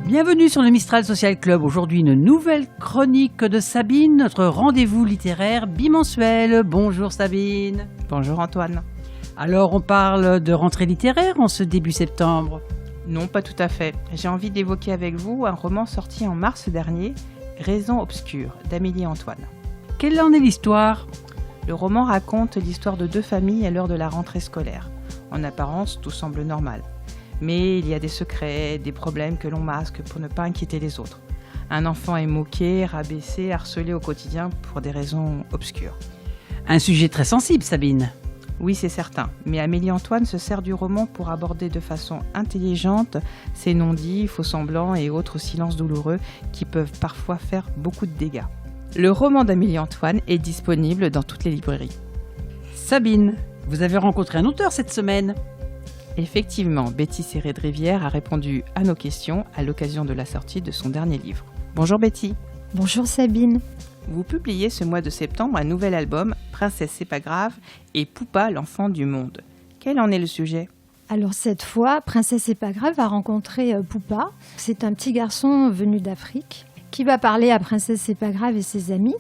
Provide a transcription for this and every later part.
Bienvenue sur le Mistral Social Club. Aujourd'hui, une nouvelle chronique de Sabine, notre rendez-vous littéraire bimensuel. Bonjour Sabine. Bonjour Antoine. Alors, on parle de rentrée littéraire en ce début septembre? Non, pas tout à fait. J'ai envie d'évoquer avec vous un roman sorti en mars dernier, Raison obscure, d'Amélie Antoine. Quelle en est l'histoire? Le roman raconte l'histoire de deux familles à l'heure de la rentrée scolaire. En apparence, tout semble normal. Mais il y a des secrets, des problèmes que l'on masque pour ne pas inquiéter les autres. Un enfant est moqué, rabaissé, harcelé au quotidien pour des raisons obscures. Un sujet très sensible, Sabine. Oui, c'est certain. Mais Amélie Antoine se sert du roman pour aborder de façon intelligente ces non-dits, faux-semblants et autres silences douloureux qui peuvent parfois faire beaucoup de dégâts. Le roman d'Amélie Antoine est disponible dans toutes les librairies. Sabine, vous avez rencontré un auteur cette semaine? Effectivement, Betty Serré de Rivière a répondu à nos questions à l'occasion de la sortie de son dernier livre. Bonjour Betty. Bonjour Sabine. Vous publiez ce mois de septembre un nouvel album, Princesse c'est pas grave, et Poupa, l'enfant du monde. Quel en est le sujet ? Alors cette fois, Princesse c'est pas grave a rencontré Poupa. C'est un petit garçon venu d'Afrique qui va parler à Princesse c'est pas grave et ses amis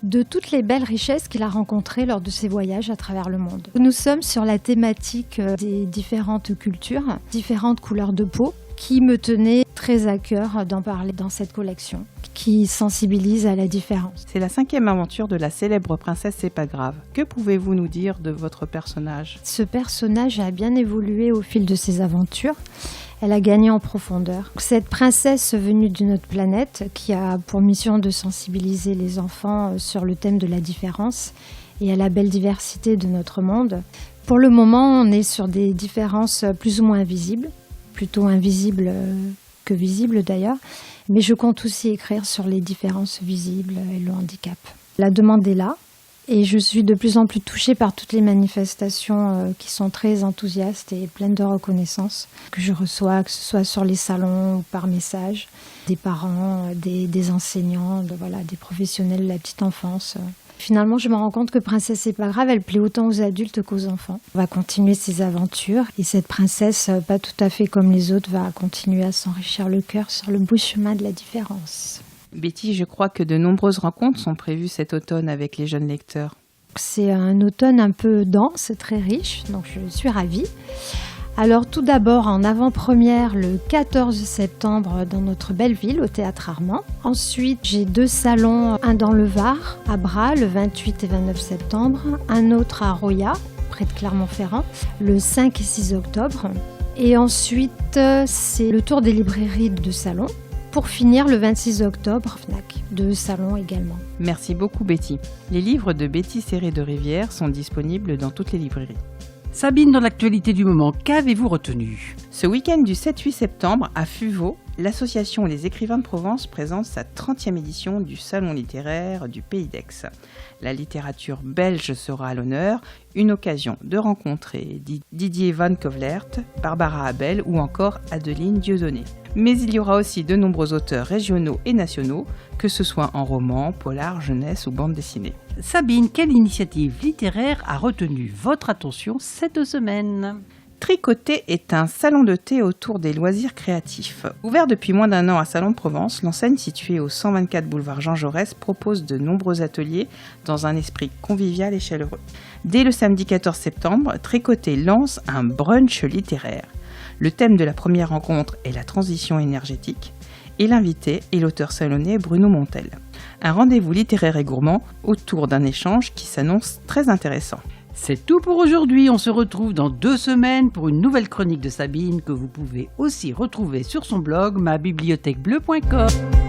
de toutes les belles richesses qu'il a rencontrées lors de ses voyages à travers le monde. Nous sommes sur la thématique des différentes cultures, différentes couleurs de peau, qui me tenait très à cœur d'en parler dans cette collection, qui sensibilise à la différence. C'est la 5e aventure de la célèbre Princesse c'est pas grave. Que pouvez-vous nous dire de votre personnage ? Ce personnage a bien évolué au fil de ses aventures. Elle a gagné en profondeur. Cette princesse venue d'une autre planète qui a pour mission de sensibiliser les enfants sur le thème de la différence et à la belle diversité de notre monde. Pour le moment, on est sur des différences plus ou moins visibles, plutôt invisibles que visibles d'ailleurs, mais je compte aussi écrire sur les différences visibles et le handicap. La demande est là. Et je suis de plus en plus touchée par toutes les manifestations qui sont très enthousiastes et pleines de reconnaissance que je reçois, que ce soit sur les salons ou par message, des parents, des enseignants, des professionnels de la petite enfance. Finalement, je me rends compte que Princesse c'est pas grave, elle plaît autant aux adultes qu'aux enfants. On va continuer ses aventures et cette princesse, pas tout à fait comme les autres, va continuer à s'enrichir le cœur sur le beau chemin de la différence. Betty, je crois que de nombreuses rencontres sont prévues cet automne avec les jeunes lecteurs. C'est un automne un peu dense, très riche, donc je suis ravie. Alors tout d'abord en avant-première le 14 septembre dans notre belle ville, au Théâtre Armand. Ensuite j'ai 2 salons, un dans le Var, à Bras, le 28 et 29 septembre, un autre à Roya, près de Clermont-Ferrand, le 5 et 6 octobre. Et ensuite c'est le tour des librairies de salons. Pour finir, le 26 octobre, Fnac, 2 salons également. Merci beaucoup Betty. Les livres de Betty Serré de Rivière sont disponibles dans toutes les librairies. Sabine, dans l'actualité du moment, qu'avez-vous retenu? Ce week-end du 7-8 septembre, à Fuveau, l'association Les Écrivains de Provence présente sa 30e édition du Salon littéraire du Pays d'Aix. La littérature belge sera à l'honneur, une occasion de rencontrer Didier Van Kovlert, Barbara Abel ou encore Adeline Dieudonné. Mais il y aura aussi de nombreux auteurs régionaux et nationaux, que ce soit en roman, polar, jeunesse ou bande dessinée. Sabine, quelle initiative littéraire a retenu votre attention cette semaine? Tricoter est un salon de thé autour des loisirs créatifs. Ouvert depuis moins d'1 an à Salon de Provence, l'enseigne située au 124 boulevard Jean Jaurès propose de nombreux ateliers dans un esprit convivial et chaleureux. Dès le samedi 14 septembre, Tricoter lance un brunch littéraire. Le thème de la première rencontre est la transition énergétique et l'invité est l'auteur salonnais Bruno Montel. Un rendez-vous littéraire et gourmand autour d'un échange qui s'annonce très intéressant. C'est tout pour aujourd'hui. On se retrouve dans 2 semaines pour une nouvelle chronique de Sabine que vous pouvez aussi retrouver sur son blog mabibliothèquebleu.com.